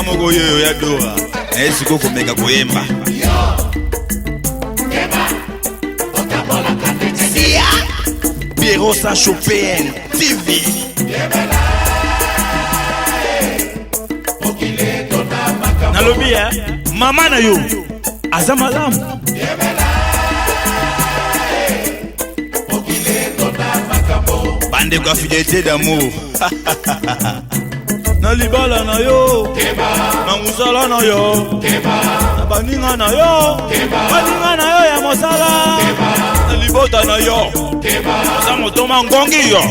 Ngamoko yo ya doa. Esiko komeka koyemba. Pierrot sa Chopin TV. Nalobi mama na yo azamalam. Bande kwa fidélité d'amour. Na libala na yo na musala na yo na baninga na yo baninga na yo ya mosala na libota na yo za motoma ngongi yo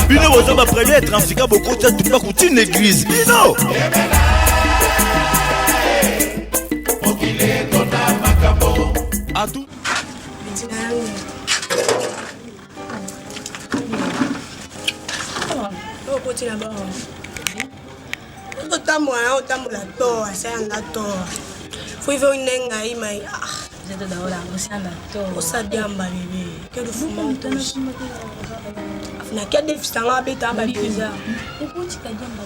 bino boza ba premier trafiquant beaucoup de tout pas coutir l'église bino à tout là-bas. Autant la toa, c'est un toa. Faut y voir une nenga, mais vous êtes dans la c'est un toa. On s'addiamba bébé. Quel fou mon tous. Na quel défi ça va bêta ba déjà. Et pour tu qu'à diamba.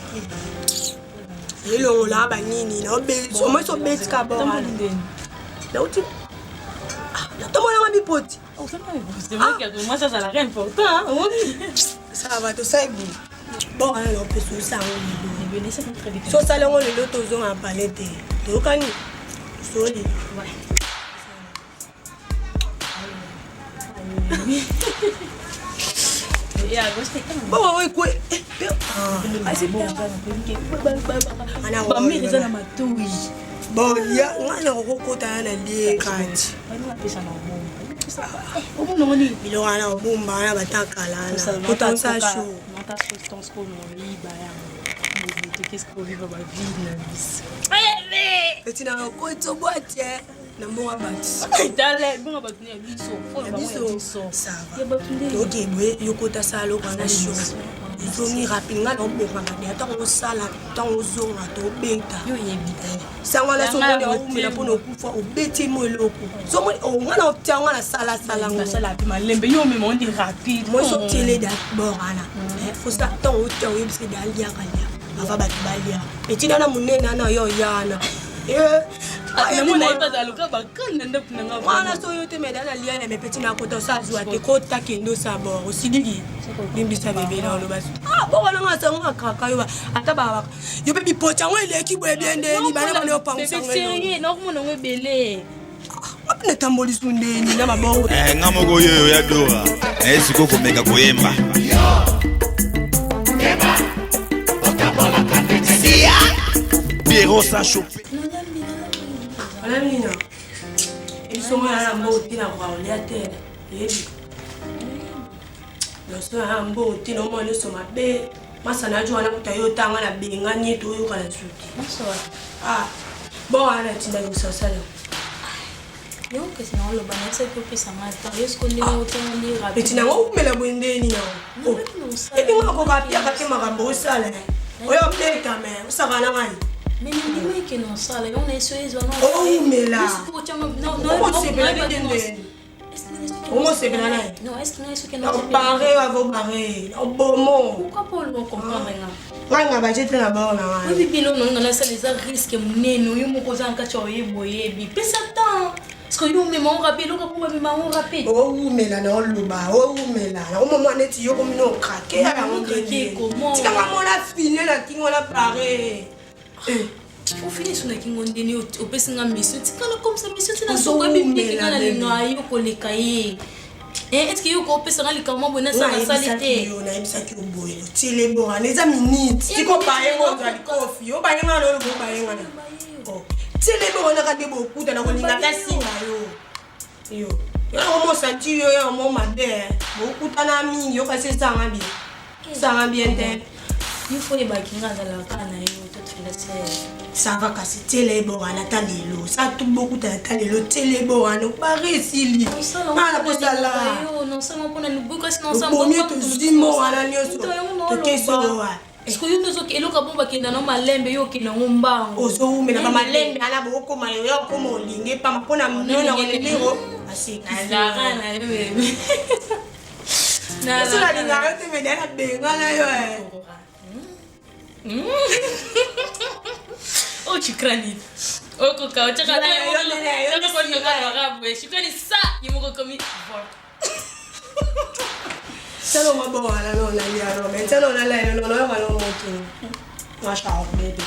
Et l'on là ba nini, na be, so moi so bête ka ba. Là où tu là toi moi na bipoti. Oh ça pas c'est moi qui moi ça ça la rien important hein. Ça va tout ça est bon. Bon, alors, on peut se faire ça. So, ça, on est là, tous en palette. Tu connais? Solide. Bon, oui, quoi? Ah, c'est bon. Bon, il y a un recours à la liée. Il y aura un bon bain à ta calana. Autant ça chaud. Qu'est-ce qu'on vit dans ma vie? Et tu n'as pas de boîte, n'a pas ça va. Ok, oui, il y a un salon qui a chaud. Ils ont rapidement dans le bon attends, on sala, tant aux zones à ton bête. Ça va la sauver, mais la bonne au coup, au bêtis, moi, le coup. So, on va obtenir la salle, ma lembe, yo, mais on dit rapide. Moi, je suis allé d'abord, il faut ça, tant au temps, il faut d'aller à la balia. Et tu n'as pas mon nez, yo, yana. Mais moi, je pas dans le cas, voilà, so yo te me dans la liane, mais petit na koto sa joie, te kota kendo sa bord, aussi digi. Bimbisa bébé dans le bas. Ah, bon, on a ça, on a kaka, yo, ataba. Yo pe bi pocha, on est qui boit bien, ni bana on est au pang. C'est sérieux, non, on est belé. On est tamboli sunde, ni na mabo. Ngamoko yo ya doa. Esiko komeka koyemba. Pierrot sa Chopin. Ils sont à un beau tin à voir les terres. Ils sont à un beau tin au moins de son mabé. Ma sanajo à la Toyota, on a bien gagné tout au Canada. Ah, bon, on a tiré le salon. Non, que sinon le banane c'est que ça m'a est-ce qu'on est autant de rapide. Et tu n'as pas oublié la bonne idée, non? Et puis, on a copié à quelqu'un m'a remboursé. Oui, on peut quand même. Ça va la main. Mais nous qui non ça, on est sur les zones. Oh, mais là. Non, c'est bien. Comment c'est bien? Non, est-ce qu'il y a ce que nous avons paré à vos barrés? Au beau mot. Pourquoi pas le comprendre? On a budget là-bas. Oui, puis non, on a ça les risques. Nous, nous posons un cachot et boyer. Puis ça temps. Parce que nous, même on rappelle, on rappelle. Oh, mais là, non, le bas. Oh, mais là, au moment où on est comme nous craqué, on craqué comment? C'est comme on a fini là, qui on a paré. Au final, on a qui on dit au person à mission. C'est comme ça, mission, c'est la seconde bible qui a la ligne à y au les cahiers. Est-ce qu'il y a un person à l'école bon ça la salité? On a une sac au bois. Tu les bon, les amis, tu compares on doit le coffee. On va y aller dans le bon bain. Tu les bon, on a regardé beaucoup de la on a cassé yo. Yo, on senti yo, on m'a dit beaucoup d'anami, yo passé ça va bien. Ça va bien tête. Il faut les baquins dans la canne ça va casser télé bon à la talelo ça tout beaucoup de talelo télé bon à nous pas réussi ah la poste là non ça on prend nous beaucoup sinon ça bon mieux tout dimo à la nyoso te question est-ce que nous zo kelo ka bomba kinda no malembe yo kina ngomba ozo ume na malembe ala boko mayo yo ko molinge pa mpona mno na lelo asi na Sula linga yo te me dela benga na yo Oh, shukrani. Oh, koka, uchaka na yo. Shukrani sa, yumuko komi. Telo mabawa no la liaro, men telo na la no yo malo moto. Masha Allah, baby.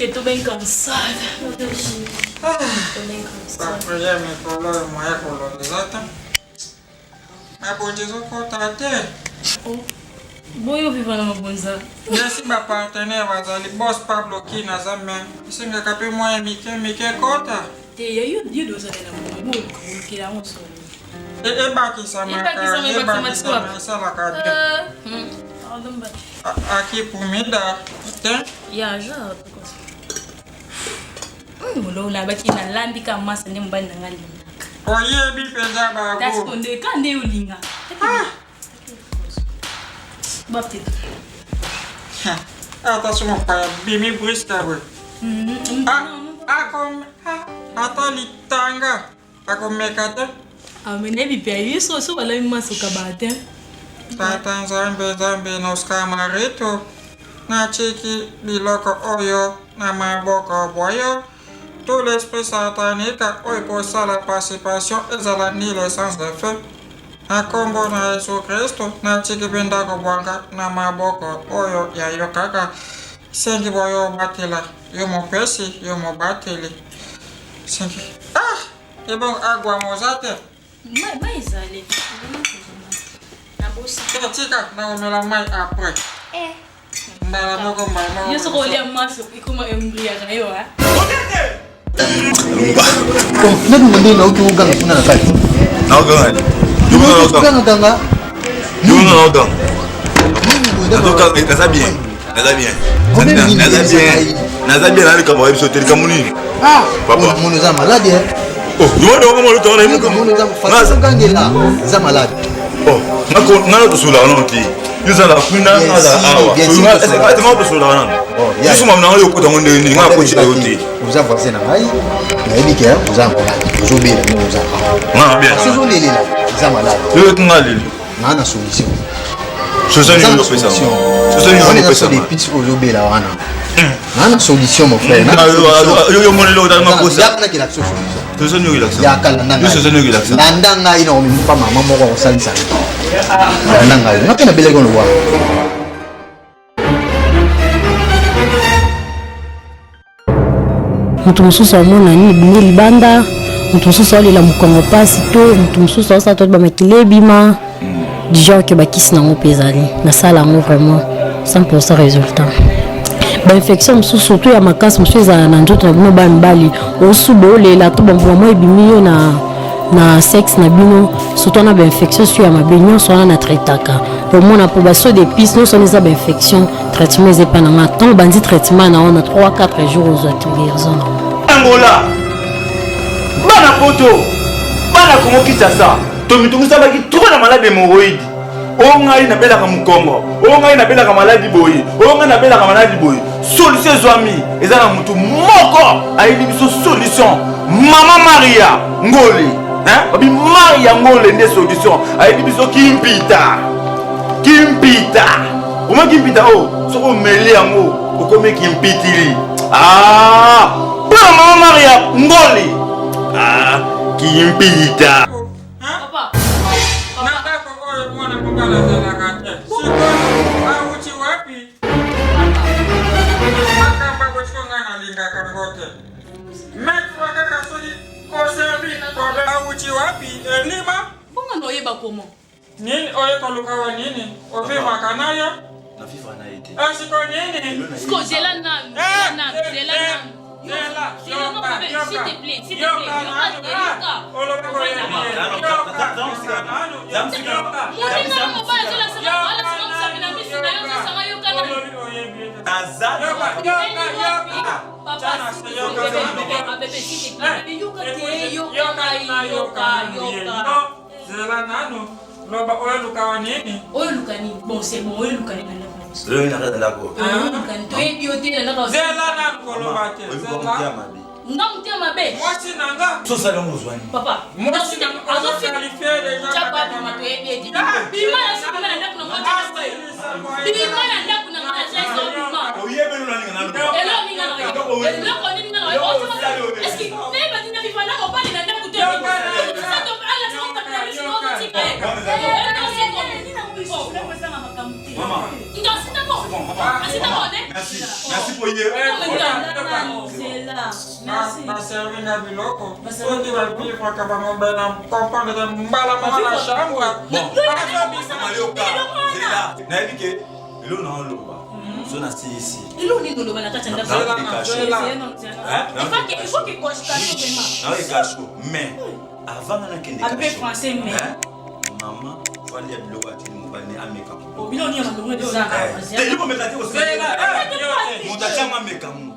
Eu tô bem cansada. Meu Deus. Tô bem cansada. Papai me falou uma colonizada. A bondizo contate. Boy, eu vivo numa bonza. Nesse partenaire vazali boss Pablo Kina Zambia. Singa kapi moya mike kota. You do something na mo. Que lá um som. Baki sama sala kada. Aqui comida. Tem? Ya, já. Mulo la baki na landi ka masa ne mbanda ngali. Oye bi penza ba That's go. konde kande ulinga. Bapti. Ata sumo pa bimi briska we. Akom atali tanga. Akom mekate. Amene bi pe isso so wala maso kabate. Tata zambe nos kamareto. Na chiki biloko oyo na maboko boyo. Tout l'esprit satanique oyo pour la participation ezala ni l'essence de feu. Na kombo na Yesu Kristo na chiki benda ko bwanga na maboko oyo ya yo kaka. Sengi boyo batela yo mo pesi yo mo bateli. Sengi. Ebon agua mozate. Mais ali. Na bolsa. Tika na omela mai après. Ndala moko mama. Yo so olha maso ikuma embria kayo ha. Nani mwende na utu uganga kuna na kati? Na uganga. Yumu na uganga. Uganga ganga. Yumu na uganga. Naza bien. Naza bien ali kama wewe soteri kamuni. Papa. Munu za malade eh. Oh, yumu ndo kama ndo na imuko. Munu za fasa gangela za malade. Oh, ngako to sula wana ti. Yuza la kuna naza awa. Sula ese ka te ngako sula wana. Yesu mama na yo ko tango ndi ngako chira yote. Uza vaccine na ngai. Na ebike uza ngola. Uzobela ni uza. Na bien. Suzo lelela za malade. Yo tungali. Na solution. Soso ni yo pesa. Soso ni yo pesa. Des pistes uzobela wana. Na solution mon frère. Yo moni lo da makosa. Ya na kila solution. Soso ni yo relaxa. Ya kala nanga. Yo soso ni yo relaxa. Nandanga ina omimpa mama moko osalisa. Nanga. Nakena bele kono wa. Mutu mususu amona ni bini libanda, mutu mususu alela mukongo pasi to, mutu mususu asa to bamakile bima. Déjà que bakisi nango pezali, na sala ngo vraiment 100% résultat. Ba infection mususu surtout ya makasi mususu za na njoto na bino bana bali, osubo lela to bambo mo ebimi yo na sexe na bino, surtout na ba infection sur ya mabenyo so na traitaka. Pour mon approbation des pistes, nous sommes des infections, traitement et pas na temps bandit traitement na on a 3-4 jours aux autres guérisons. Angola. Bana poto. Bana komo kitasa. Tomitungu sabaki tuko na malade hémorroïde. Ongai na bela ka mukongo. Ongai na bela ka malade boyi. Ongai na bela ka malade boyi. Solution zwami. Ezana mutu moko. Ayi biso solution. Mama Maria Ngoli. Hein? Obi Maria Ngoli ne solution. Ayi biso kimpita. Kimpita. Comment kimpita oh? Soko meli yango. Okome kimpitili. Ah! Mama Maria Ngoli. Ah, kimpita. Papa. Na kako oyo mwana kungala zela kate. Siko auchi wa uchi wapi? Elima? Mbona noyeba komo? Nini oye koluka wa nini? Ofi makanaya? Na FIFA na ite. Siko nini? Sko zela nami. Zela nami. Zela, S'il te plaît, s'il te plaît. Zela nano. Loba oye luka wa nini? Oye luka nini? Bon, c'est bon, oye luka nini. Leo inakata lako. Zela nano kolobate. Zela. Ngamutia mabe. Mwasi nanga. Sosa la mozwani. Papa. Mwasi nanga. Azo qualifié déjà. Chapa bima to ebi. Bima na sima na ndaku na mwati na boy. Bima na ndaku na mwati na so bima. Oyebe no nanga nalo. Elo ninga na yo. Elo ko ninga na yo. Est-ce que neba tina FIFA na ko pali na ndaku to. Sa to ala sa ko na bishi ko tika. Maman. Ngasita ko. Asita ko ne? Merci pour hier. Naservinga biloko soki babi kwaka bangombe na kompande mbala mama na shambwa Malioka. Zela. Nayebi ke elo na oloba. So na sisi. Ilo ni ndo bana kata ndaku. Il faut que coche cache vraiment. Na ikacho. Mais avant na kende Abe français mais. Maman, fali ya biloko ati mubane ameka. Bilo ni ya ndo za. Te yuko mekati ko Zela. Mutacha mameka mu.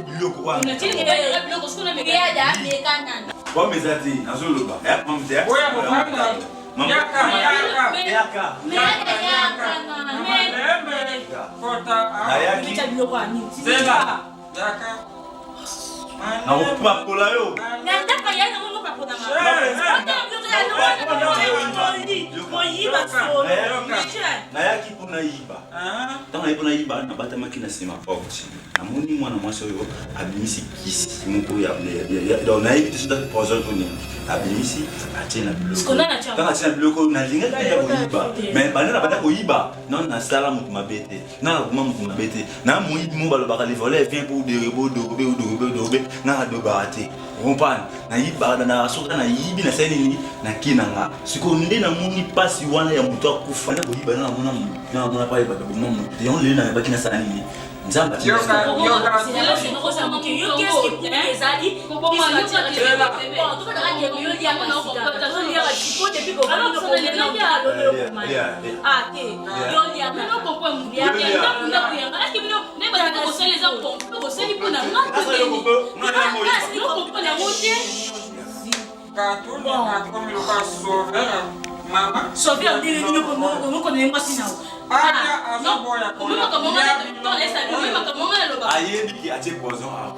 Biloko wana. Unatini ya biloko sikuna mega da ameka nani. Kwa mezati nazoloba. Mamte. Oya mukanda. Yaka. Nayaki. Zela. Yaka. Na upapola yo. Nataka yana mungu papoda Nayaki pona iba. Tanga ipona iba na bata makina sema pauti. Na moni mwana mwasi oyo abimisi kisi muko ya do na ibi tsuda pozo toni. Abimisi atina biloko. Tanga atina biloko na linga ya koiba. Mais bana bata koiba non na sala mutu mabete. Na kuma mutu mabete. Na muibi mo balo bakali voler vient pour de dobe na doba ate. Compane na iba na soka na ibi na saini na kinanga. Siko nde na moni pasi wana ya mutu akufa na koiba na mona pa iba ko mo. Te on le na bakina sani. Nzamba ti. Ayebi ati poison a.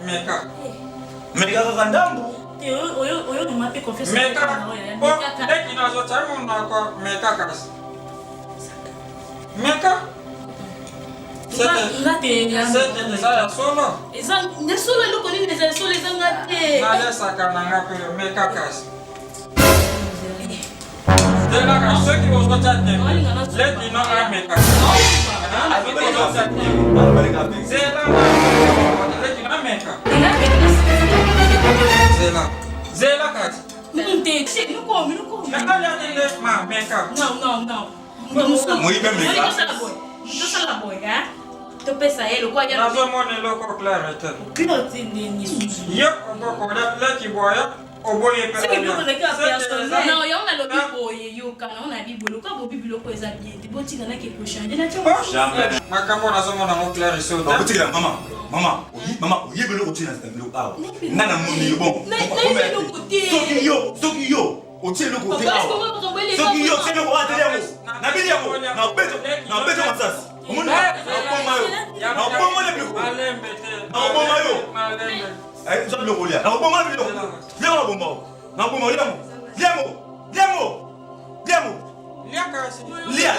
Meka kakandambu. Oyo ni mapi confesse. Meka. Deki nazo tamu na kwa meka kasi. Meka. Sete desaya solo. Eza ne solo loko ni ne solo eza ngate. Nale saka na ngapi meka kasi. Dela ka seki ozo chate. Leti no a meka. Zela. Leti no meka. Zela kati. Minte, chega, não come. Ma, meka. Não. Muibe meka. Então sala boy, é? Tu pensa ele, qual é? Nazo mone loko claro então. Que não tem nisso. Yo, oboko leki boya, oboye pe. Você viu quando é que a pessoa não, eu não lobi boy, eu cara, não na bíblia, nunca vou bíblia coisa bem. Tipo, tinha na que puxar, ainda tinha. Jamais. Makambo nazo mona mo claro so. Bakutika mama, oyebi loko tina biloko awa. Nana moni bon. Soki yo, otie loko te awa. Soki yo, tie loko ate yamo. Na bidi yamo, na beto masasi. Omoni na bomba le biloko. Na bomba yo. Eh, so biloko lia. Na bomba biloko. Lia na bomba. Na bomba liamo. Lia kasi. Lia.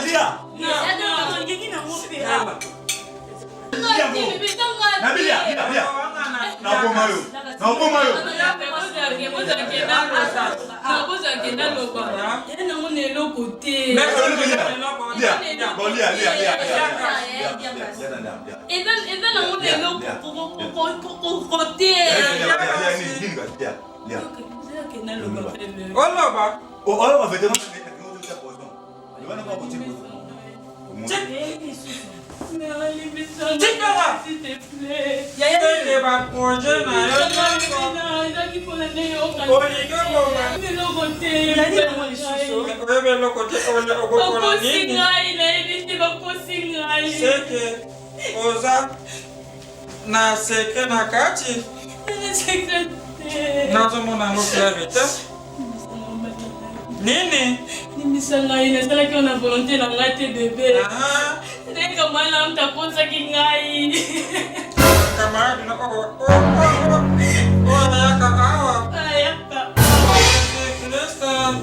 na seke na kati nazomona lokulavite nini nimisanga ina salaki na volonté na ngai te bébé ndeka mwana mtaponzaki ngai camarade na ayaka awa ayaka Krista